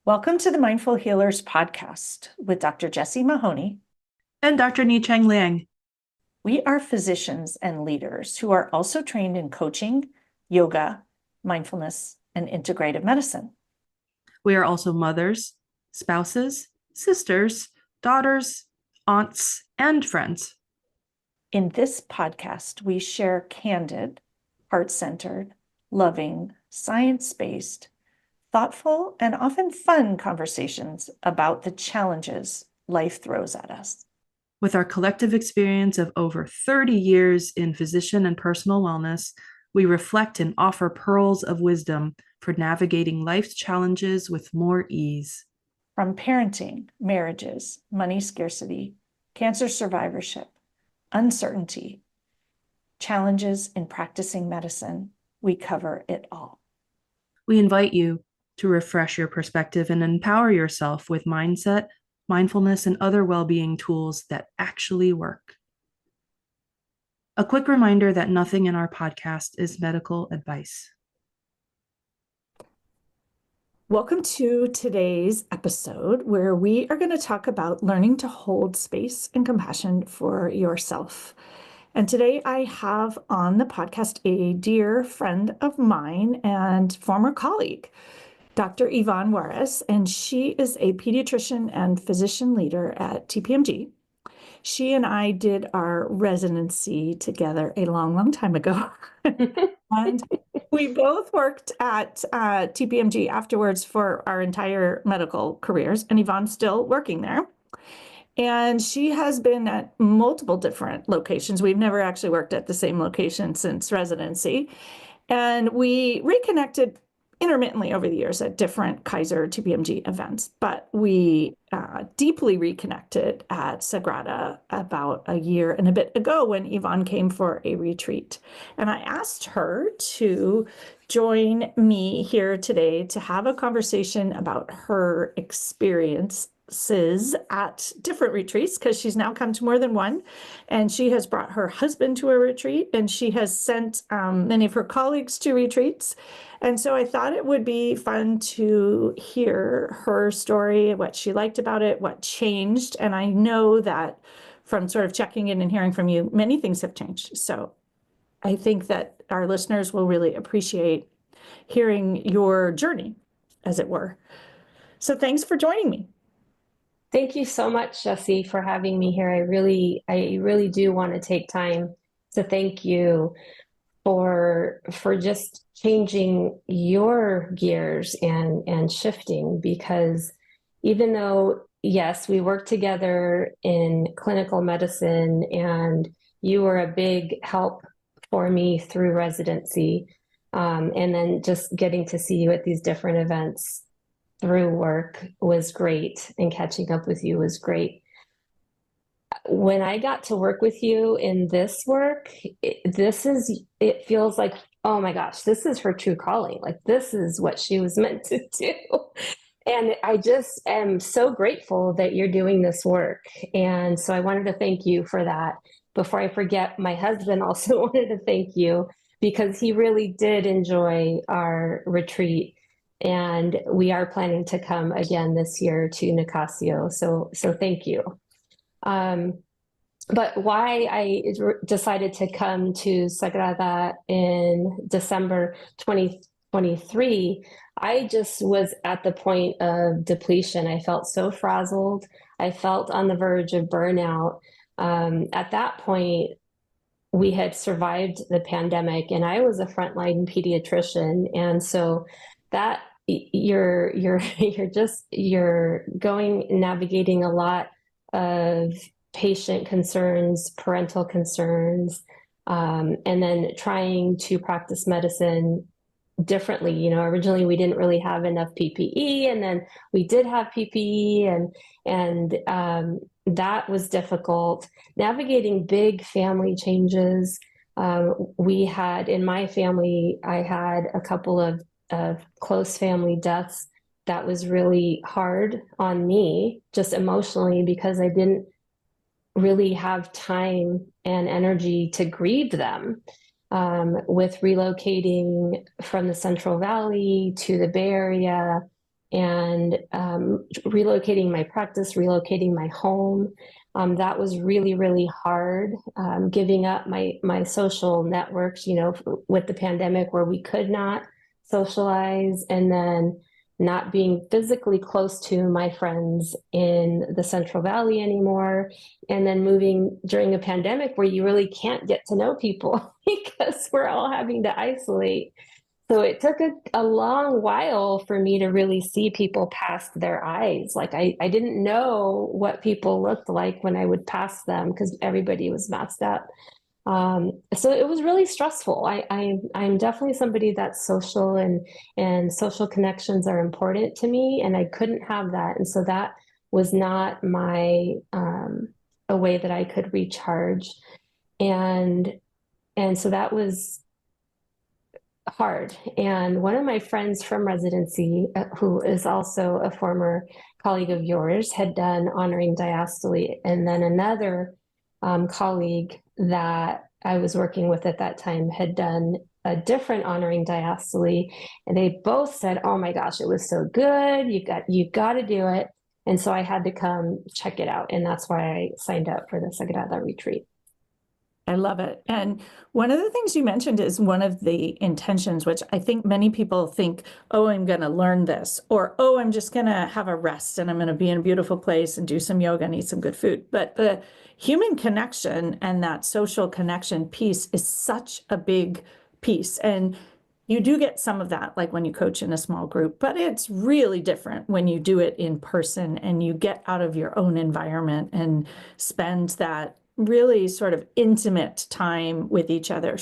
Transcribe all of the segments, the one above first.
Welcome to the Mindful Healers podcast with Dr. Jessie Mahoney and Dr. Ni-Cheng Liang. We are physicians and leaders who are also trained in coaching, yoga, mindfulness, and integrative medicine. We are also mothers, spouses, sisters, daughters, aunts, and friends. In this podcast, we share candid, heart-centered, loving, science-based, thoughtful, and often fun conversations about the challenges life throws at us. With our collective experience of over 30 years in physician and personal wellness, we reflect and offer pearls of wisdom for navigating life's challenges with more ease. From parenting, marriages, money scarcity, cancer survivorship, uncertainty, challenges in practicing medicine, we cover it all. We invite you to refresh your perspective and empower yourself with mindset, mindfulness, and other well-being tools that actually work. A quick reminder that nothing in our podcast is medical advice. Welcome to today's episode, where we are going to talk about learning to hold space and compassion for yourself. And today I have on the podcast a dear friend of mine and former colleague, Dr. Yvonne Juarez, and she is a pediatrician and physician leader at TPMG. She and I did our residency together a long, long time ago. And we both worked at TPMG afterwards for our entire medical careers, and Yvonne's still working there. And she has been at multiple different locations. We've never actually worked at the same location since residency. And we reconnected intermittently over the years at different Kaiser TPMG events, but we deeply reconnected at Sagrada about a year and a bit ago when Yvonne came for a retreat. And I asked her to join me here today to have a conversation about her experiences at different retreats, because she's now come to more than one, and she has brought her husband to a retreat, and she has sent many of her colleagues to retreats. And so I thought it would be fun to hear her story, what she liked about it, what changed. And I know that from sort of checking in and hearing from you, many things have changed. So I think that our listeners will really appreciate hearing your journey, as it were. So thanks for joining me. Thank you so much, Jessie, for having me here. I really do want to take time to thank you for just changing your gears and shifting, because even though, yes, we work together in clinical medicine and you were a big help for me through residency, and then just getting to see you at these different events through work was great, and catching up with you was great. When I got to work with you in this work, it feels like, oh my gosh, this is her true calling. Like, this is what she was meant to do. And I just am so grateful that you're doing this work. And so I wanted to thank you for that. Before I forget, my husband also wanted to thank you, because he really did enjoy our retreat. And we are planning to come again this year to Nicasio. So thank you. But why I decided to come to Sagrada in December 2023, I just was at the point of depletion. I felt so frazzled. I felt on the verge of burnout. At that point, we had survived the pandemic, and I was a frontline pediatrician. And so that you're navigating a lot of patient concerns, parental concerns, and then trying to practice medicine differently. You know, originally we didn't really have enough PPE, and then we did have PPE, and that was difficult. Navigating big family changes. We had, in my family, I had a couple of close family deaths. That was really hard on me, just emotionally, because I didn't really have time and energy to grieve them. With relocating from the Central Valley to the Bay Area and relocating my practice, relocating my home. That was really, really hard. Giving up my social networks, with the pandemic where we could not socialize, and then not being physically close to my friends in the Central Valley anymore, and then moving during a pandemic where you really can't get to know people because we're all having to isolate. So it took a long while for me to really see people past their eyes. Like I didn't know what people looked like when I would pass them because everybody was masked up. So it was really stressful. I'm definitely somebody that's social, and social connections are important to me, and I couldn't have that. And so that was not a way that I could recharge. And so that was hard. And one of my friends from residency, who is also a former colleague of yours, had done honoring diastole. And then another colleague that I was working with at that time had done a different honoring diastole. And they both said, oh my gosh, it was so good. You got to do it. And so I had to come check it out. And that's why I signed up for the Sagrada retreat. I love it. And one of the things you mentioned is one of the intentions, which I think many people think, oh, I'm going to learn this, or, oh, I'm just going to have a rest and I'm going to be in a beautiful place and do some yoga and eat some good food. But the human connection and that social connection piece is such a big piece. And you do get some of that, like when you coach in a small group, but it's really different when you do it in person and you get out of your own environment and spend that really sort of intimate time with each other.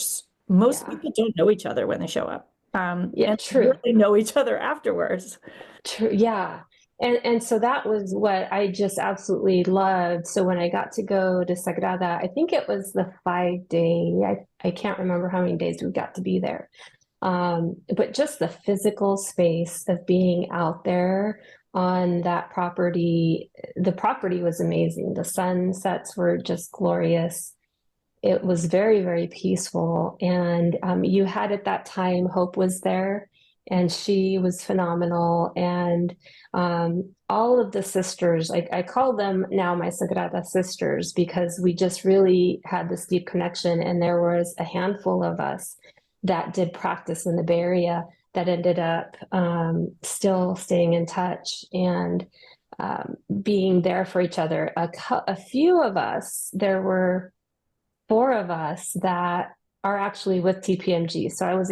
Most people don't know each other when they show up. And true. Really know each other afterwards. True. Yeah. And so that was what I just absolutely loved. So when I got to go to Sagrada, I think it was the 5-day, I can't remember how many days we got to be there. But just the physical space of being out there on that property, the property was amazing. The sunsets were just glorious. It was very, very peaceful. And you had at that time, Hope was there, and she was phenomenal. And all of the sisters, I call them now my Sagrada sisters, because we just really had this deep connection. And there was a handful of us that did practice in the Bay Area that ended up still staying in touch and being there for each other. A few of us, there were 4 of us that are actually with TPMG. So I was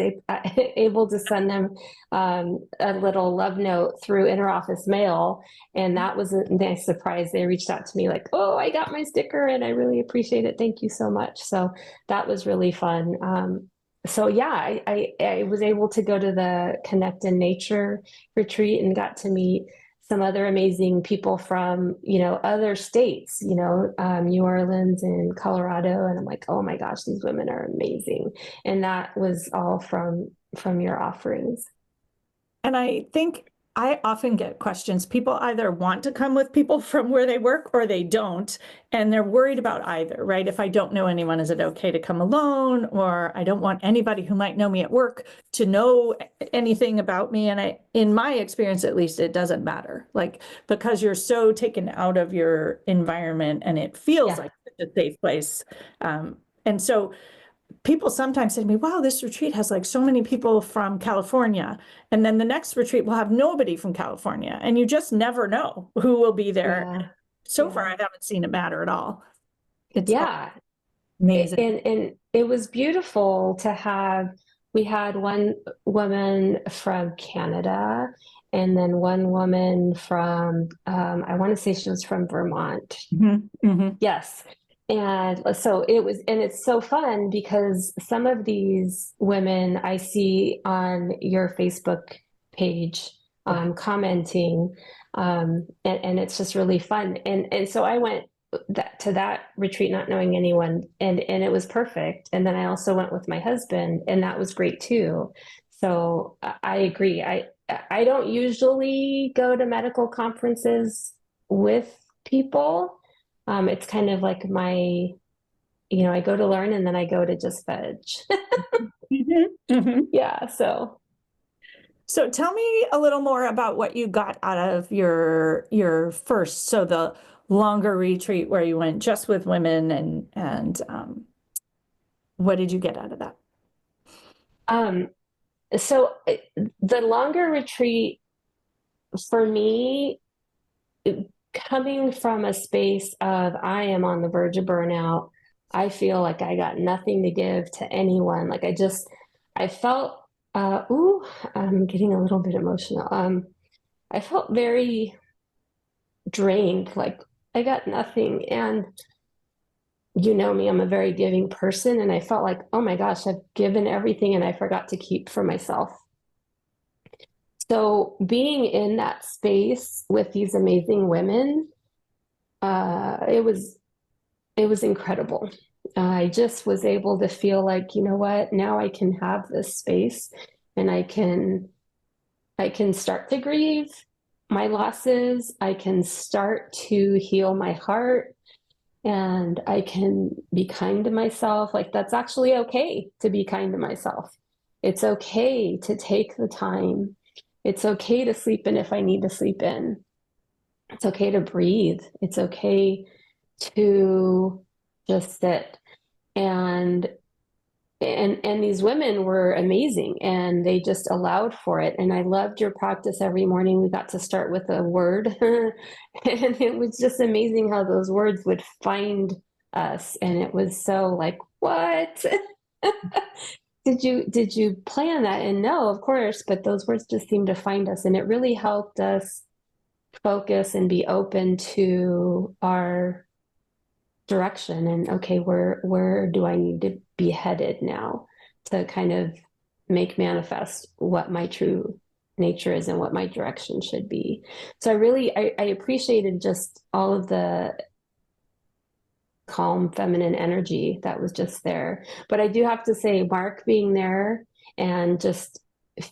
able to send them a little love note through interoffice mail. And that was a nice surprise. They reached out to me like, oh, I got my sticker and I really appreciate it. Thank you so much. So that was really fun. So yeah, I was able to go to the Connect in Nature retreat and got to meet some other amazing people from, other states, New Orleans and Colorado. And I'm like, oh my gosh, these women are amazing. And that was all from your offerings. And I think I often get questions. People either want to come with people from where they work or they don't. And they're worried about either, right? If I don't know anyone, is it okay to come alone? Or I don't want anybody who might know me at work to know anything about me. And in my experience, at least, it doesn't matter. Like, because you're so taken out of your environment and it feels like a safe place. And so people sometimes say to me, wow, this retreat has like so many people from California. And then the next retreat will have nobody from California. And you just never know who will be there. Yeah. So far, I haven't seen it matter at all. It's amazing. And it was beautiful to have, we had one woman from Canada and then one woman from, I want to say she was from Vermont. Mm-hmm. Mm-hmm. Yes. And so it's so fun because some of these women I see on your Facebook page commenting, and it's just really fun. And so I went to that retreat not knowing anyone, and it was perfect. And then I also went with my husband, and that was great too. So I agree. I don't usually go to medical conferences with people. It's kind of like I go to learn and then I go to just veg. Mm-hmm. Mm-hmm. Yeah. So So tell me a little more about what you got out of your first, so the longer retreat where you went just with women, and what did you get out of that? Um, so the longer retreat for me, coming from a space of I am on the verge of burnout, I feel like I got nothing to give to anyone. Like I felt, I'm getting a little bit emotional. I felt very drained, like I got nothing. And you know me, I'm a very giving person. And I felt like, oh my gosh, I've given everything and I forgot to keep for myself. So being in that space with these amazing women, it was incredible. I just was able to feel like, you know what, now I can have this space and I can start to grieve my losses. I can start to heal my heart and I can be kind to myself. Like that's actually okay to be kind to myself. It's okay to take the time. It's okay to sleep in if I need to sleep in. It's okay to breathe. It's okay to just sit. And and these women were amazing and they just allowed for it. And I loved your practice every morning. We got to start with a word. And it was just amazing how those words would find us. And it was so like, what? Did you plan that? And no, of course, but those words just seemed to find us. And it really helped us focus and be open to our direction and okay, where do I need to be headed now to kind of make manifest what my true nature is and what my direction should be. So I appreciated just all of the calm feminine energy that was just there. But I do have to say, Mark being there and just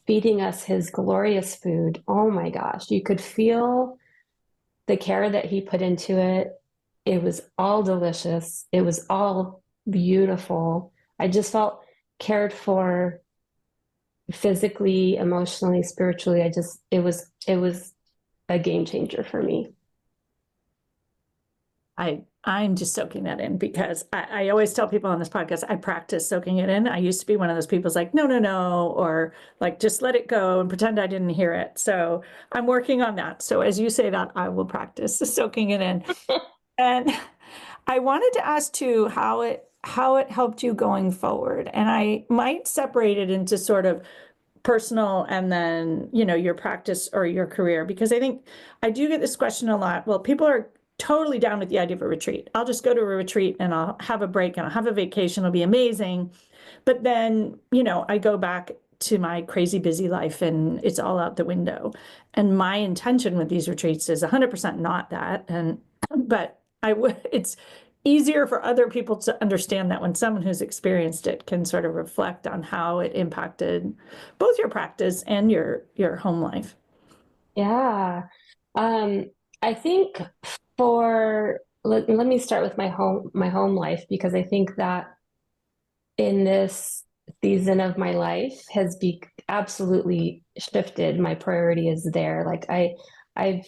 feeding us his glorious food, oh my gosh, you could feel the care that he put into it. It was all delicious. It was all beautiful. I just felt cared for physically, emotionally, spiritually. It was a game changer for me. I'm just soaking that in because I always tell people on this podcast, I practice soaking it in. I used to be one of those people's like, no, no, no, or like, just let it go and pretend I didn't hear it. So I'm working on that. So as you say that, I will practice soaking it in. And I wanted to ask too how it helped you going forward. And I might separate it into sort of personal and then, your practice or your career, because I think I do get this question a lot. Well, people are totally down with the idea of a retreat. I'll just go to a retreat and I'll have a break and I'll have a vacation. It'll be amazing. But then, I go back to my crazy busy life and it's all out the window. And my intention with these retreats is 100% not that. But it's easier for other people to understand that when someone who's experienced it can sort of reflect on how it impacted both your practice and your home life. Yeah. I think let me start with my home life, because I think that in this season of my life has be absolutely shifted. My priority is there. Like I've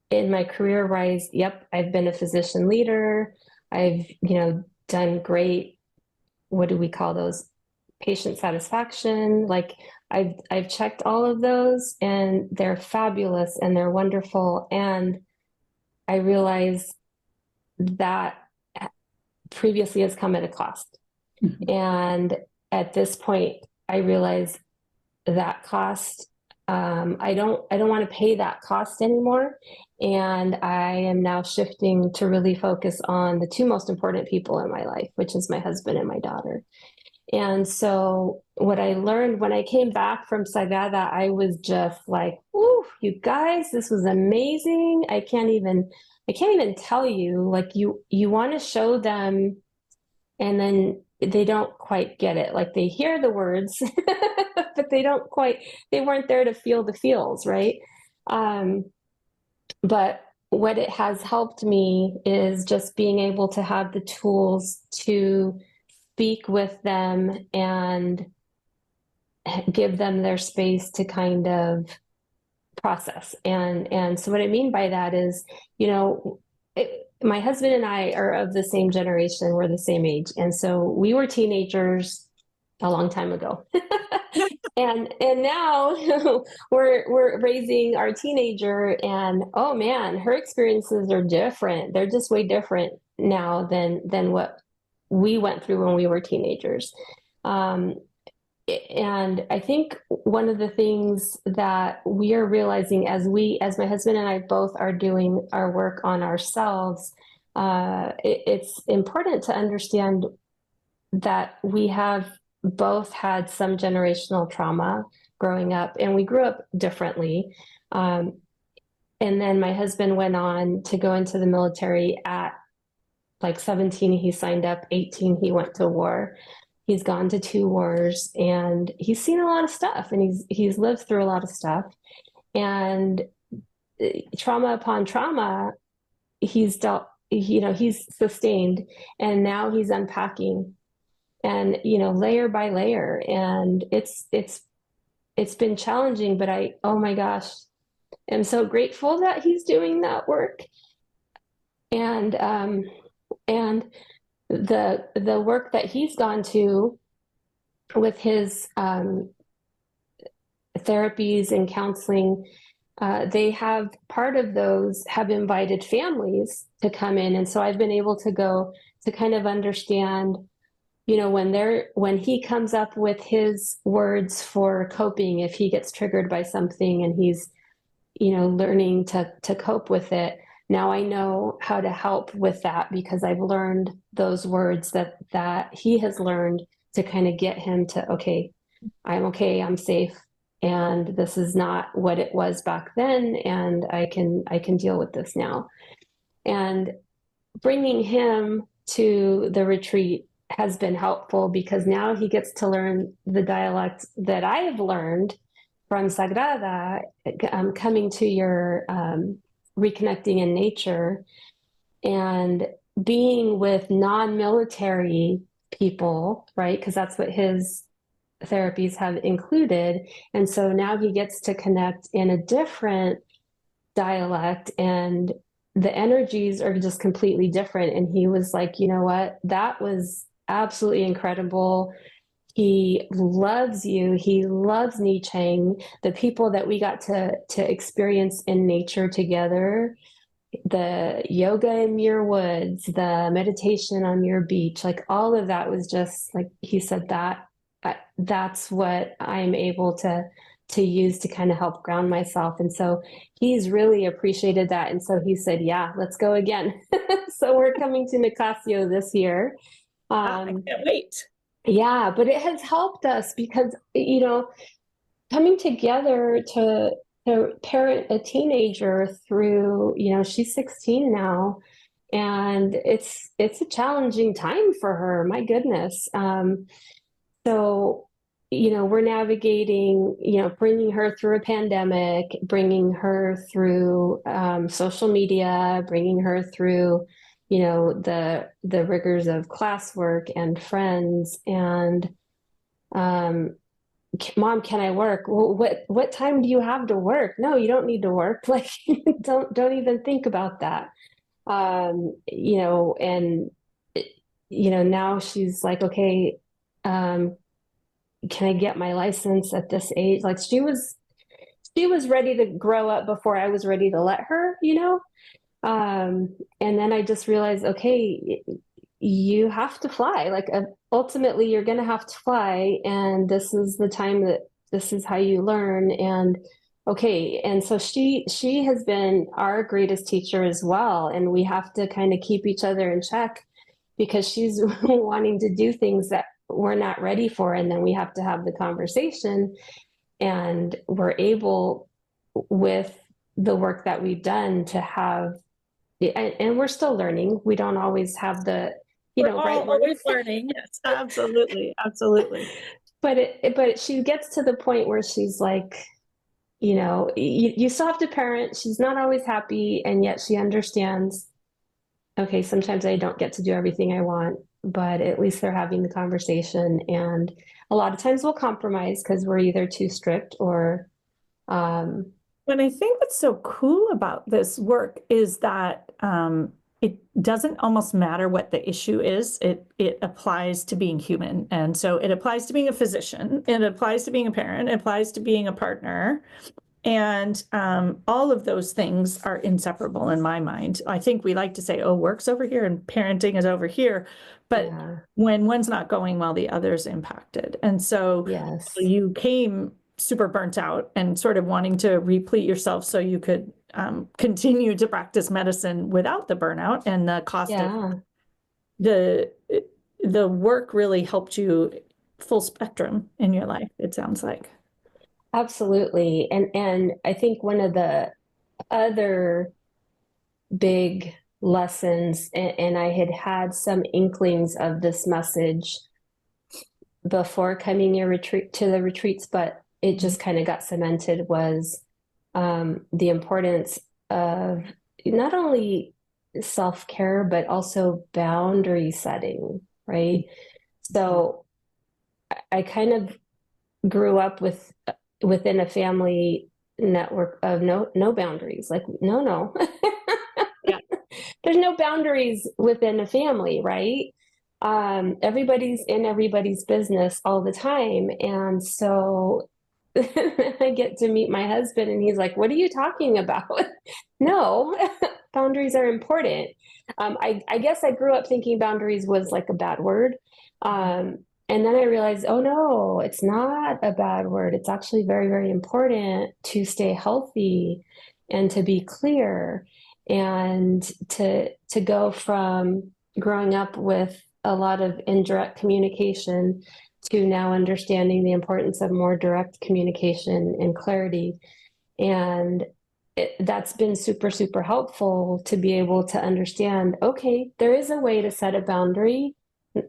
in my career rise, yep, I've been a physician leader. I've, done great, what do we call those? Patient satisfaction. Like I've checked all of those and they're fabulous and they're wonderful. And I realize that previously has come at a cost. Mm-hmm. And at this point, I realize that cost, I don't want to pay that cost anymore. And I am now shifting to really focus on the two most important people in my life, which is my husband and my daughter. And so what I learned when I came back from Sagrada, I was just like, "Ooh, you guys, this was amazing. I can't even tell you, like you want to show them and then they don't quite get it. Like they hear the words, but they weren't there to feel the feels, right? But what it has helped me is just being able to have the tools to speak with them and give them their space to kind of process. And so what I mean by that is, my husband and I are of the same generation. We're the same age. And so we were teenagers a long time ago. and now we're raising our teenager, and oh man, her experiences are different. They're just way different now than what we went through when we were teenagers. And I think one of the things that we are realizing as my husband and I both are doing our work on ourselves, it's important to understand that we have both had some generational trauma growing up, and we grew up differently. And then my husband went on to go into the military at like 17. He signed up, 18, he went to war. He's gone to 2 wars, and he's seen a lot of stuff, and he's lived through a lot of stuff. And trauma upon trauma, he's dealt, he's sustained, and now he's unpacking, and layer by layer. And it's been challenging, but oh my gosh, I'm so grateful that he's doing that work. And the work that he's gone to with his therapies and counseling, they have, part of those have invited families to come in. And so I've been able to go to kind of understand, when he comes up with his words for coping, if he gets triggered by something and he's, learning to cope with it. Now I know how to help with that, because I've learned those words that he has learned to kind of get him to, okay, I'm safe, and this is not what it was back then, and I can deal with this now. And bringing him to the retreat has been helpful, because now he gets to learn the dialect that I have learned from Sagrada, coming to your reconnecting in nature and being with non-military people, right? Because that's what his therapies have included. And so now he gets to connect in a different dialect, and the energies are just completely different. And he was like, you know what? That was absolutely incredible. He loves you. He loves Nichang. The people that we got to experience in nature together, the yoga in Muir Woods, the meditation on Muir Beach, like all of that was just like, he said that's what I'm able to use to kind of help ground myself. And so he's really appreciated that. And so he said, yeah, let's go again. So we're coming to Nicasio this year. I can't wait. Yeah, but it has helped us because, coming together to parent a teenager through, she's 16 now, and it's a challenging time for her. My goodness. So, we're navigating, bringing her through a pandemic, bringing her through social media, bringing her through the rigors of classwork and friends, and Mom, can I work? Well, what time do you have to work? No, you don't need to work. Like, don't even think about that. And now she's like, okay, can I get my license at this age? Like, she was ready to grow up before I was ready to let her, and then I just realized, okay, you have to fly. Like, ultimately, you're going to have to fly. And this is the time that this is how you learn. And okay. And so she has been our greatest teacher as well. And we have to kind of keep each other in check, because she's wanting to do things that we're not ready for. And then we have to have the conversation, and we're able, with the work that we've done, to have, and we're still learning. We don't always have the, We're right always learning. Yes, absolutely. Absolutely. But she gets to the point where she's like, you still have to parent. She's not always happy, and yet she understands okay, sometimes I don't get to do everything I want, but at least they're having the conversation. And a lot of times we'll compromise because we're either too strict or, And I think what's so cool about this work is that it doesn't almost matter what the issue is. It applies to being human. And so it applies to being a physician, it applies to being a parent, it applies to being a partner. And all of those things are inseparable in my mind. I think we like to say, oh, work's over here and parenting is over here. But yeah, when one's not going well, the other's impacted. And so yes, you came super burnt out and sort of wanting to replete yourself so you could continue to practice medicine without the burnout and the cost of yeah, the work really helped you full spectrum in your life, it sounds like. absolutely. And I think one of the other big lessons, and I had had some inklings of this message before coming to the retreats, but it just kind of got cemented, was the importance of not only self-care, but also boundary setting, right? So I kind of grew up within a family network of no boundaries. Like, no. Yeah. There's no boundaries within a family, right? Everybody's in everybody's business all the time. And so I get to meet my husband and he's like, what are you talking about? No, boundaries are important. I guess I grew up thinking boundaries was like a bad word. And then I realized, oh no, it's not a bad word. It's actually very, very important to stay healthy and to be clear and to go from growing up with a lot of indirect communication to now understanding the importance of more direct communication and clarity. And that's been super, super helpful to be able to understand, okay, there is a way to set a boundary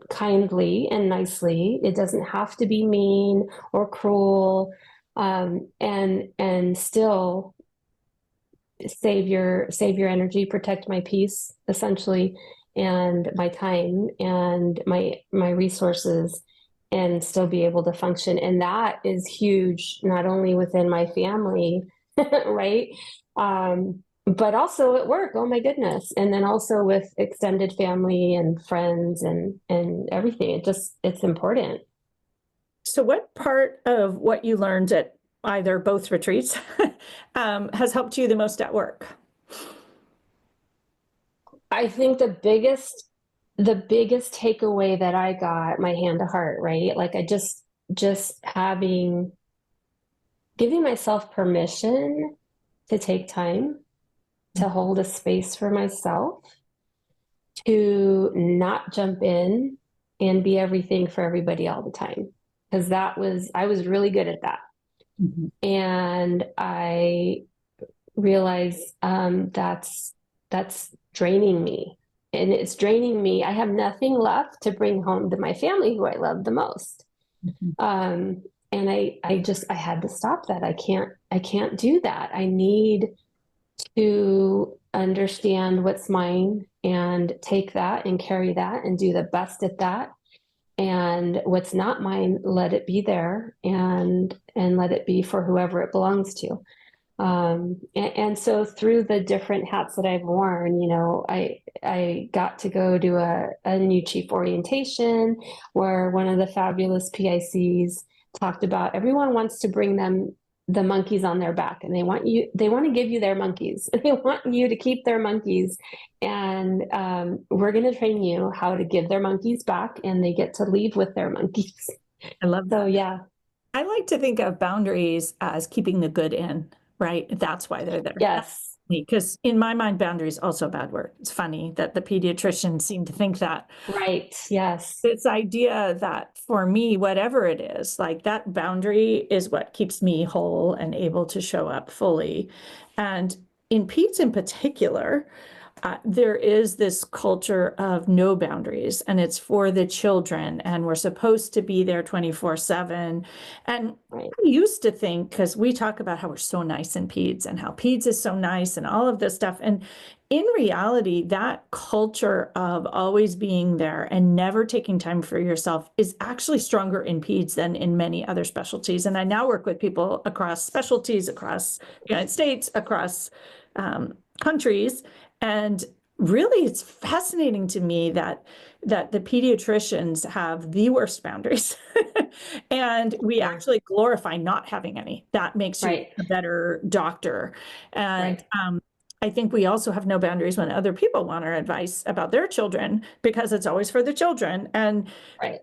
kindly and nicely. It doesn't have to be mean or cruel, and still save your energy, protect my peace, essentially, and my time and my resources, and still be able to function. And that is huge, not only within my family, right? But also at work, oh my goodness. And then also with extended family and friends and everything. It's important. So what part of what you learned at either both retreats has helped you the most at work? I think the biggest takeaway that I got, my hand to heart, right? Like I just giving myself permission to take time to hold a space for myself, to not jump in and be everything for everybody all the time. Because I was really good at that. Mm-hmm. And I realized that's draining me. And it's draining me. I have nothing left to bring home to my family, who I love the most. Mm-hmm. And I had to stop that. I can't do that. I need to understand what's mine and take that and carry that and do the best at that. And what's not mine, let it be there and let it be for whoever it belongs to. And so through the different hats that I've worn, you know, I got to go to a new chief orientation where one of the fabulous PICs talked about everyone wants to bring them the monkeys on their back, and they want to give you their monkeys. They want you to keep their monkeys, and we're going to train you how to give their monkeys back, and they get to leave with their monkeys. I love that. So yeah, I like to think of boundaries as keeping the good in, right? That's why they're there. yes. Because in my mind, boundaries also bad word. It's funny that the pediatricians seem to think that. Right. Yes. This idea that for me, whatever it is, like that boundary is what keeps me whole and able to show up fully. And in peds in particular, there is this culture of no boundaries, and it's for the children, and we're supposed to be there 24/7. And right. I used to think, because we talk about how we're so nice in peds and how peds is so nice and all of this stuff. And in reality, that culture of always being there and never taking time for yourself is actually stronger in peds than in many other specialties. And I now work with people across specialties, across the United States, across countries. And really, it's fascinating to me that the pediatricians have the worst boundaries. And we actually glorify not having any. That makes you a better doctor. And I think we also have no boundaries when other people want our advice about their children, because it's always for the children. And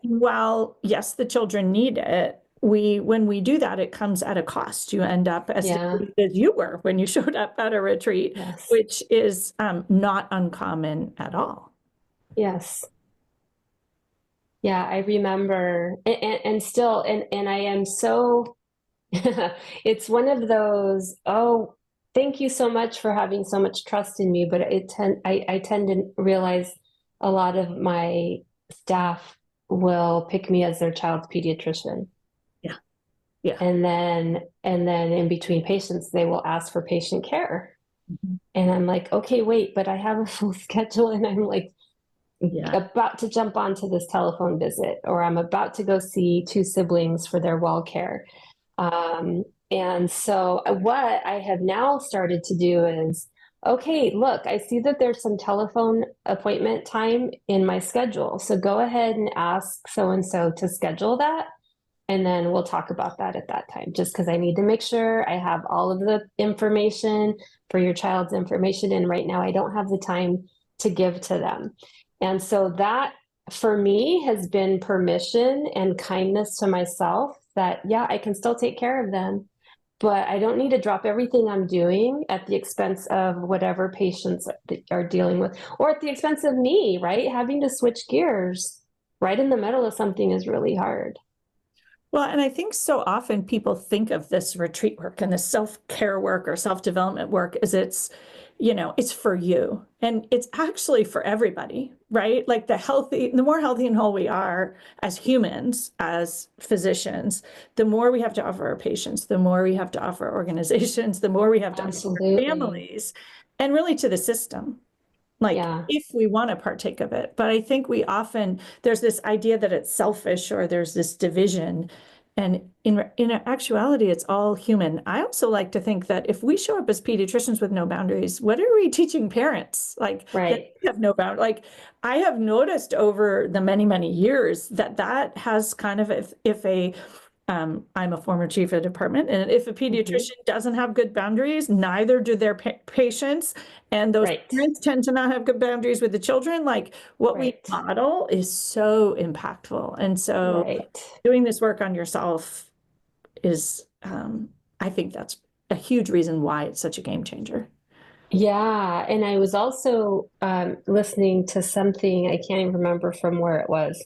while, yes, the children need it, when we do that, it comes at a cost. You end up as depleted as you were when you showed up at a retreat, which is not uncommon at all. Yes. Yeah, I remember, and still, and I am so, it's one of those, oh, thank you so much for having so much trust in me. But I tend to realize a lot of my staff will pick me as their child's pediatrician. Yeah. And then in between patients, they will ask for patient care. And I'm like, okay, wait, but I have a full schedule, and I'm like, about to jump onto this telephone visit, or I'm about to go see two siblings for their well care. And so what I have now started to do is, okay, look, I see that there's some telephone appointment time in my schedule. So go ahead and ask so-and-so to schedule that. And then we'll talk about that at that time, just because I need to make sure I have all of the information for your child's information. And right now I don't have the time to give to them. And so that, for me, has been permission and kindness to myself that, yeah, I can still take care of them, but I don't need to drop everything I'm doing at the expense of whatever patients are dealing with, or at the expense of me, right? Having to switch gears right in the middle of something is really hard. Well, and I think so often people think of this retreat work and this self-care work or self-development work as it's for you. And it's actually for everybody, right? Like the more healthy and whole we are as humans, as physicians, the more we have to offer our patients, the more we have to offer organizations, the more we have to offer families, and really to the system. If we want to partake of it. But I think there's this idea that it's selfish, or there's this division. And in actuality, it's all human. I also like to think that if we show up as pediatricians with no boundaries, what are we teaching parents? That have no boundaries. I have noticed over the many, many years that has kind of, I'm a former chief of department, and if a pediatrician doesn't have good boundaries, neither do their patients, and those parents tend to not have good boundaries with the children. What we model is so impactful, and so doing this work on yourself is, I think that's a huge reason why it's such a game changer. Yeah, and I was also listening to something, I can't even remember from where it was,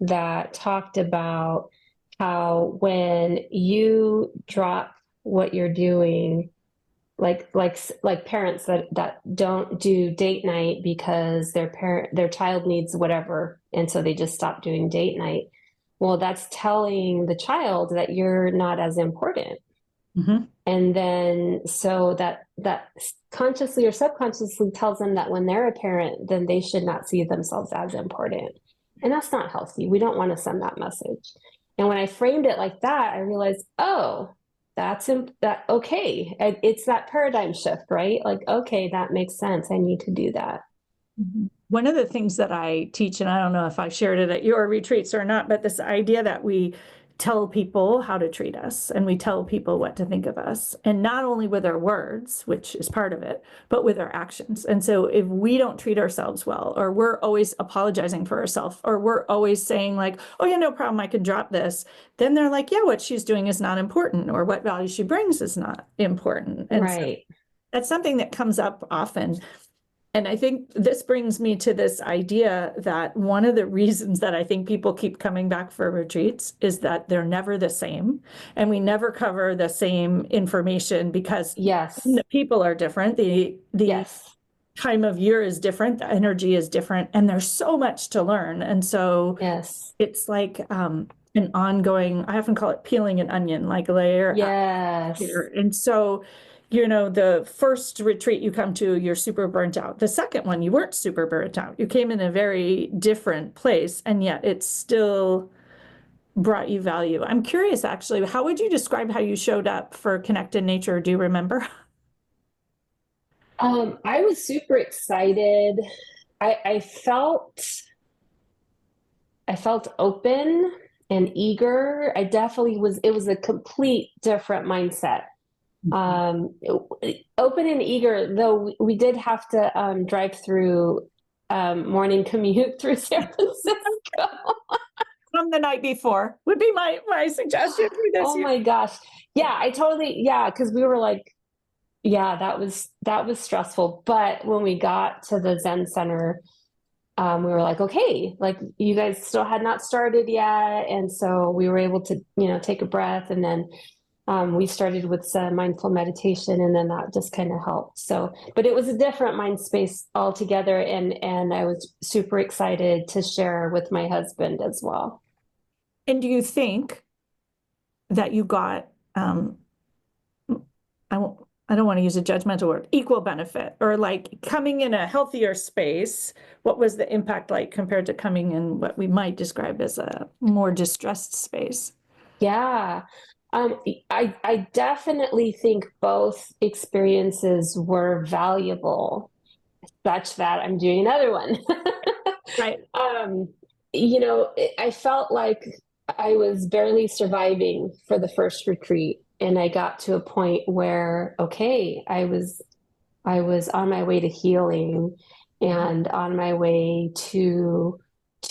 that talked about how when you drop what you're doing, like parents that don't do date night because their child needs whatever, and so they just stop doing date night. Well, that's telling the child that you're not as important. And then so that consciously or subconsciously tells them that when they're a parent, then they should not see themselves as important. And that's not healthy. We don't want to send that message. And when I framed it like that, I realized, oh, okay. It's that paradigm shift, right? Okay, that makes sense. I need to do that. One of the things that I teach, and I don't know if I shared it at your retreats or not, but this idea that we tell people how to treat us, and we tell people what to think of us, and not only with our words, which is part of it, but with our actions. And so if we don't treat ourselves well, or we're always apologizing for ourselves, or we're always saying oh yeah, no problem, I can drop this, then they're like, yeah, what she's doing is not important, or what value she brings is not important. And so that's something that comes up often. And I think this brings me to this idea that one of the reasons that I think people keep coming back for retreats is that they're never the same. And we never cover the same information because the people are different. The time of year is different. The energy is different. And there's so much to learn. And so it's like an ongoing, I often call it peeling an onion, layer. And so the first retreat you come to, you're super burnt out. The second one, you weren't super burnt out. You came in a very different place, and yet it still brought you value. I'm curious, actually, how would you describe how you showed up for Connected Nature? Do you remember? I was super excited. I felt open and eager. I definitely was, it was a complete different mindset. Open and eager, though we did have to drive through morning commute through San Francisco. From the night before would be my suggestion for this Oh year. my gosh. Yeah, because we were like, yeah, that was stressful. But when we got to the Zen Center, we were like, okay, like you guys still had not started yet. And so we were able to, take a breath, and then we started with some mindful meditation, and then that just kind of helped. So, but it was a different mind space altogether. And I was super excited to share with my husband as well. And do you think that you got, I don't want to use a judgmental word, equal benefit, or like coming in a healthier space? What was the impact like compared to coming in what we might describe as a more distressed space? Yeah. I definitely think both experiences were valuable, such that I'm doing another one. Right. I felt like I was barely surviving for the first retreat, and I got to a point where, okay, I was on my way to healing and on my way to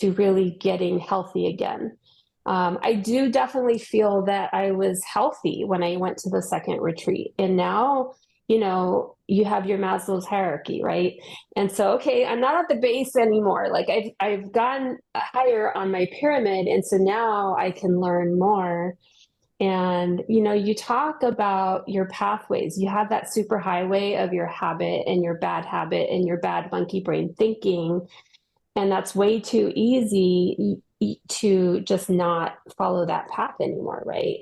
really getting healthy again. I do definitely feel that I was healthy when I went to the second retreat. And now, you have your Maslow's hierarchy, right? And so, okay, I'm not at the base anymore. Like I've gotten higher on my pyramid. And so now I can learn more. And, you talk about your pathways. You have that super highway of your habit and your bad monkey brain thinking. And that's way too easy to just not follow that path anymore, right?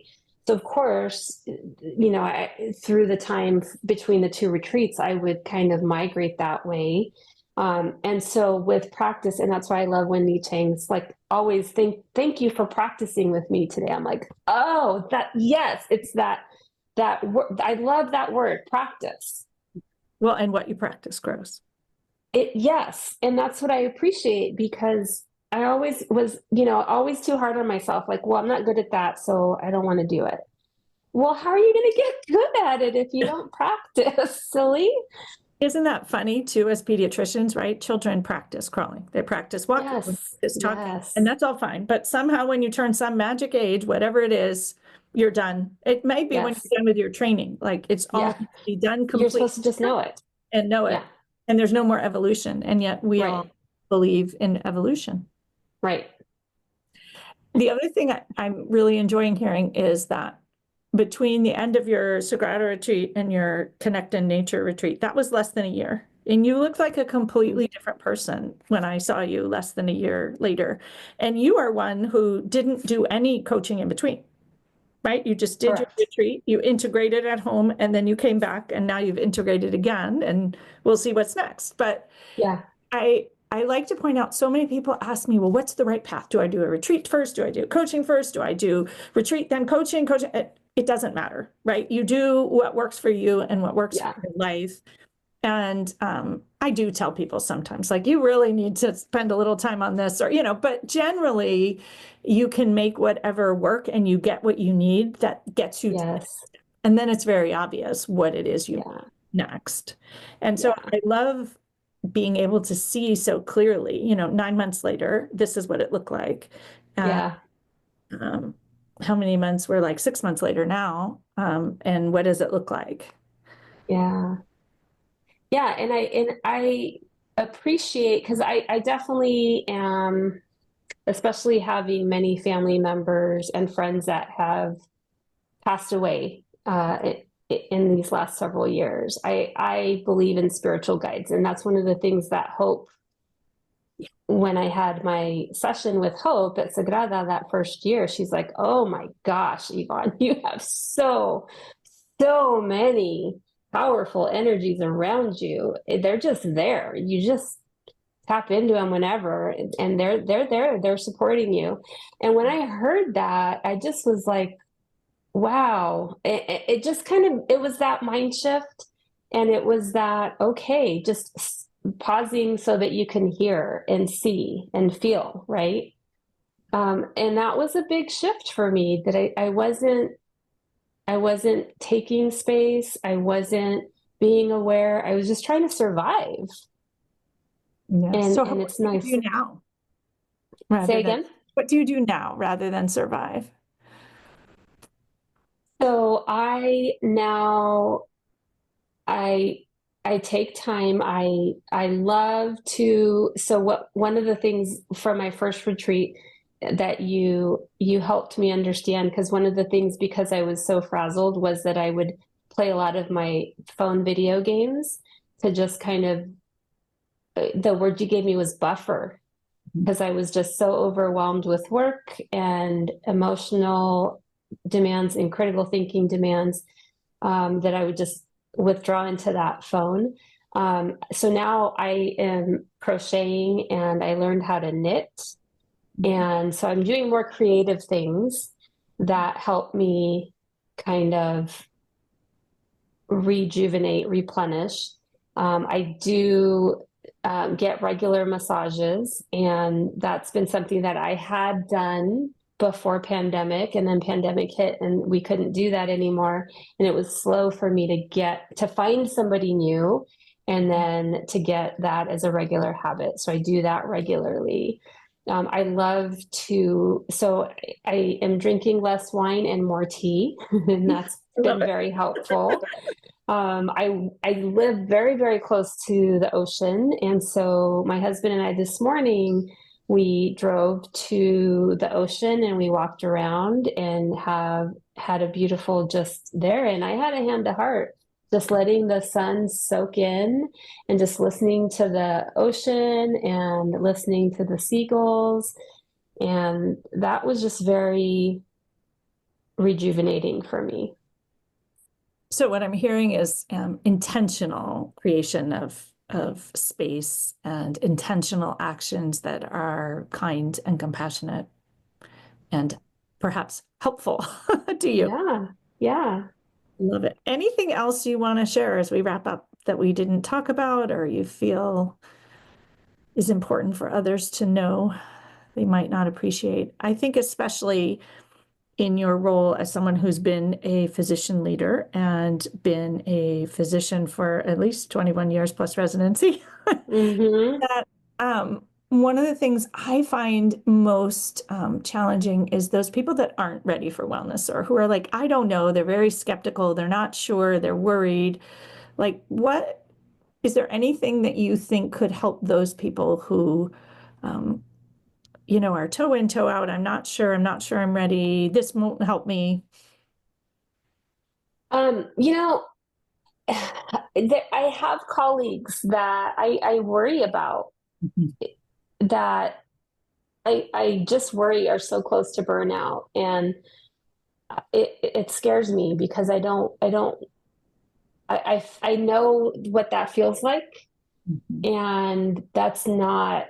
So of course, through the time between the two retreats, I would kind of migrate that way. And so with practice, and that's why I love when Chang's like always thank you for practicing with me today. I'm like, oh, yes, it's that word. I love that word, practice. Well, and what you practice grows. Yes. And that's what I appreciate, because I always was, always too hard on myself. Like, well, I'm not good at that, so I don't want to do it. Well, how are you going to get good at it if you don't practice? Silly. Isn't that funny too, as pediatricians, right? Children practice crawling, they practice walking, Yes. talking, Yes. and that's all fine. But somehow when you turn some magic age, whatever it is, you're done. It might be when Yes. you're done with your training, like it's all to be done completely. You're supposed to just know it. And know it. Yeah. And there's no more evolution. And yet we all believe in evolution. Right. The other thing I'm really enjoying hearing is that between the end of your Sagrada retreat and your Connected Nature retreat, that was less than a year. And you looked like a completely different person when I saw you less than a year later. And you are one who didn't do any coaching in between, right? You just did your retreat, you integrated at home, and then you came back, and now you've integrated again, and we'll see what's next. But yeah, I like to point out, so many people ask me, well, what's the right path? Do I do a retreat first? Do I do coaching first? Do I do retreat, then coaching? It doesn't matter, right? You do what works for you and what works for your life. And I do tell people sometimes, like, you really need to spend a little time on this, or, but generally you can make whatever work, and you get what you need that gets you. Yes. And then it's very obvious what it is you want next. And so I love being able to see so clearly, 9 months later, this is what it looked like. How many months? We're like 6 months later now. And what does it look like? Yeah. Yeah. And I appreciate, because I definitely am, especially having many family members and friends that have passed away in these last several years. I believe in spiritual guides. And that's one of the things that Hope, when I had my session with Hope at Sagrada that first year, she's like, oh my gosh, Yvonne, you have so many powerful energies around you. They're just there. You just tap into them whenever, and they're there. They're supporting you. And when I heard that, I just was like, wow. It just kind of, it was that mind shift. And it was that, okay, just pausing so that you can hear and see and feel, right? And that was a big shift for me, that I wasn't taking space. I wasn't being aware. I was just trying to survive. Yeah. And So and what it's do you nice. do now Say rather than again? what do you do now rather than survive? So I I take time. I love to, so what, one of the things from my first retreat that you helped me understand, because one of the things, because I was so frazzled, was that I would play a lot of my phone video games to just kind of, the word you gave me was buffer, because I was just so overwhelmed with work and emotional demands and critical thinking demands, that I would just withdraw into that phone. So now I am crocheting, and I learned how to knit. And so I'm doing more creative things that help me kind of rejuvenate, replenish. I do get regular massages, and that's been something that I had done before pandemic, and then pandemic hit and we couldn't do that anymore. And it was slow for me to find somebody new and then to get that as a regular habit. So I do that regularly. I love to, so I am drinking less wine and more tea, and that's been very helpful. I live very, very close to the ocean. And so my husband and I this morning, we drove to the ocean and we walked around and have had a beautiful just there. And I had a hand to heart, just letting the sun soak in and just listening to the ocean and listening to the seagulls. And that was just very rejuvenating for me. So what I'm hearing is intentional creation of space and intentional actions that are kind and compassionate and perhaps helpful to you. Yeah, yeah. Love it. Anything else you want to share as we wrap up that we didn't talk about or you feel is important for others to know they might not appreciate? I think especially in your role as someone who's been a physician leader and been a physician for at least 21 years plus residency, Mm-hmm. that one of the things I find most challenging is those people that aren't ready for wellness or who are like, I don't know, they're very skeptical, they're not sure, they're worried. Like, what is there anything that you think could help those people who are toe in, toe out? I'm not sure I'm ready. This won't help me. You know, I have colleagues that I worry about, that I just worry are so close to burnout, and it scares me because I know what that feels like, and that's not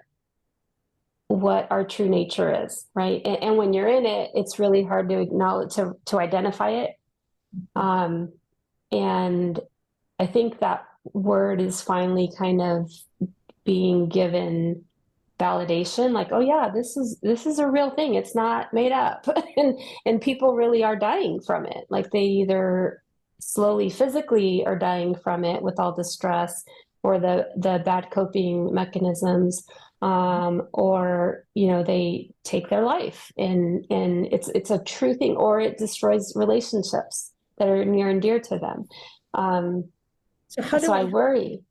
what our true nature is, right? And when you're in it, it's really hard to acknowledge, to identify it. And I think that word is finally kind of being given validation, like, oh yeah, this is a real thing. It's not made up. And people really are dying from it. Like, they either slowly physically are dying from it with all the stress or the bad coping mechanisms, or they take their life, and it's a true thing, or it destroys relationships that are near and dear to them. So how do So I we worry.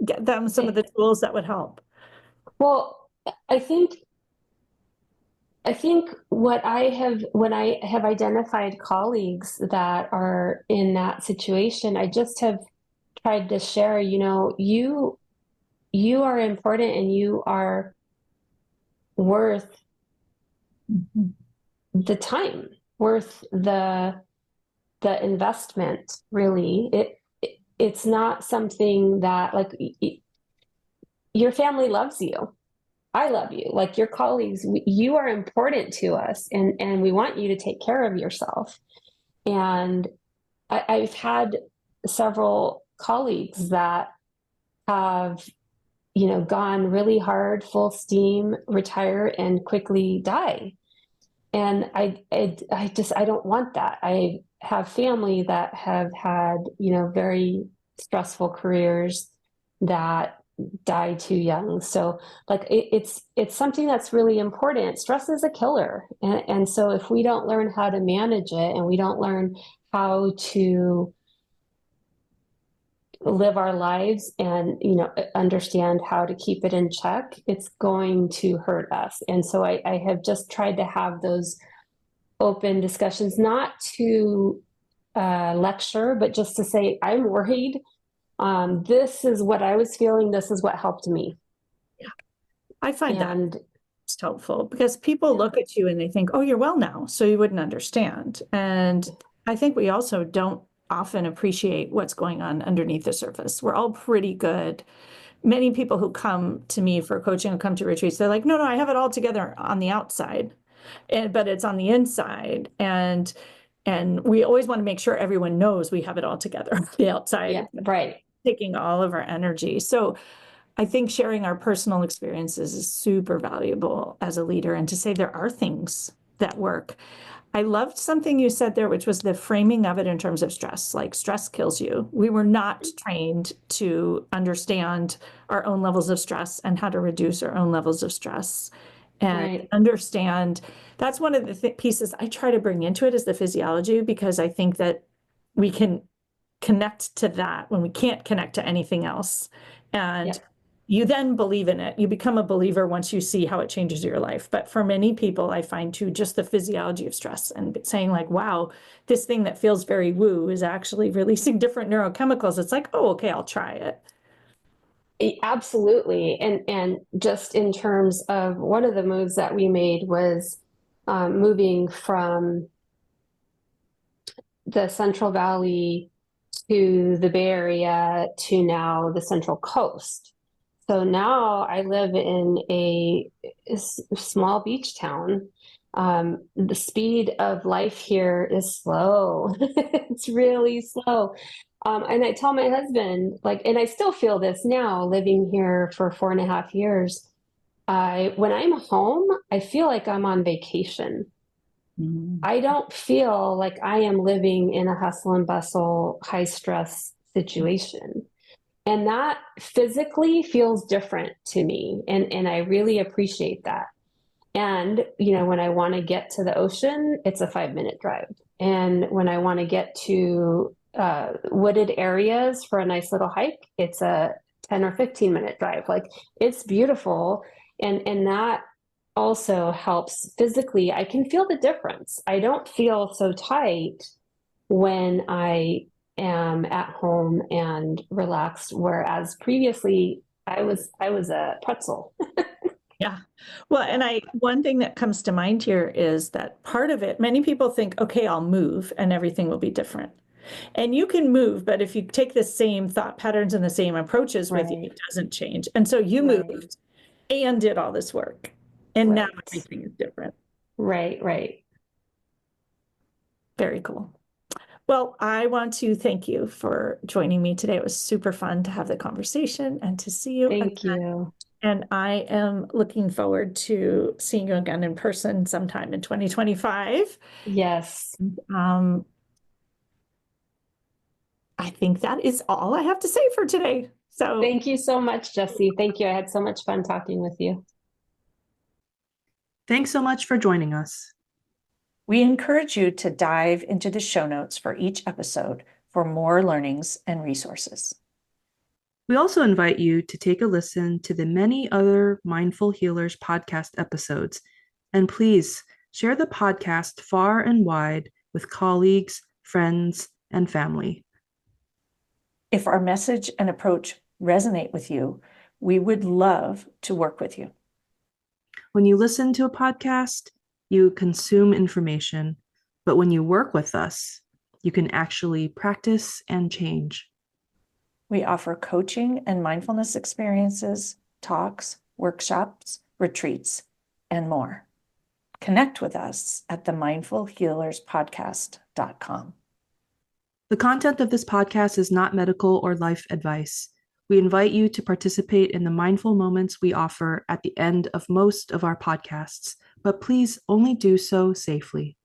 get them some of the tools that would help? Well, I think what when I have identified colleagues that are in that situation, I just have tried to share, you are important, and you are worth the time, worth the investment, really. it's not something that like your family loves you. I love you. Like your colleagues, you are important to us, and we want you to take care of yourself. And I've had several colleagues that have, gone really hard, full steam, retire, and quickly die. And I don't want that. I have family that have had, very stressful careers that die too young. So like it's something that's really important. Stress is a killer. And so if we don't learn how to manage it, and we don't learn how to live our lives and understand how to keep it in check, it's going to hurt us. And so I have just tried to have those open discussions, not to lecture, but just to say, I'm worried. This is what I was feeling. This is what helped me. Yeah, I find that it's helpful, because people look at you and they think, oh, you're well now, so you wouldn't understand. And I think we also don't often appreciate what's going on underneath the surface. We're all pretty good. Many people who come to me for coaching or come to retreats, they're like, no, I have it all together on the outside, but it's on the inside. And we always want to make sure everyone knows we have it all together on the outside. Yeah, right. Taking all of our energy. So I think sharing our personal experiences is super valuable as a leader, and to say there are things that work. I loved something you said there, which was the framing of it in terms of stress. Like, stress kills you. We were not trained to understand our own levels of stress and how to reduce our own levels of stress, and understand. That's one of the pieces I try to bring into it, is the physiology, because I think that we can connect to that when we can't connect to anything else. And you then believe in it. You become a believer once you see how it changes your life. But for many people, I find too, just the physiology of stress and saying like, wow, this thing that feels very woo is actually releasing different neurochemicals. It's like, oh, okay, I'll try it. Absolutely. And just in terms of one of the moves that we made was moving from the Central Valley to the Bay Area to now the Central Coast. So now I live in a small beach town. The speed of life here is slow. It's really slow. And I tell my husband, like, and I still feel this now, living here for 4.5 years. When I'm home, I feel like I'm on vacation. I don't feel like I am living in a hustle and bustle, high stress situation. And that physically feels different to me. And I really appreciate that. And, when I want to get to the ocean, it's a 5-minute drive. And when I want to get to wooded areas for a nice little hike, it's a 10 or 15-minute drive. Like, it's beautiful. And that also helps physically. I can feel the difference. I don't feel so tight when I am at home and relaxed, whereas previously I was a pretzel. Yeah. Well, and one thing that comes to mind here is that part of it, many people think, okay, I'll move and everything will be different. And you can move, but if you take the same thought patterns and the same approaches with you, it doesn't change. And so you moved and did all this work, and now everything is different. Right. Very cool. Well, I want to thank you for joining me today. It was super fun to have the conversation and to see you. Thank you. And I am looking forward to seeing you again in person sometime in 2025. Yes. I think that is all I have to say for today. So thank you so much, Jessie. Thank you. I had so much fun talking with you. Thanks so much for joining us. We encourage you to dive into the show notes for each episode for more learnings and resources. We also invite you to take a listen to the many other Mindful Healers podcast episodes, and please share the podcast far and wide with colleagues, friends, and family. If our message and approach resonate with you, we would love to work with you. When you listen to a podcast, you consume information, but when you work with us, you can actually practice and change. We offer coaching and mindfulness experiences, talks, workshops, retreats, and more. Connect with us at themindfulhealerspodcast.com. The content of this podcast is not medical or life advice. We invite you to participate in the mindful moments we offer at the end of most of our podcasts, but please only do so safely.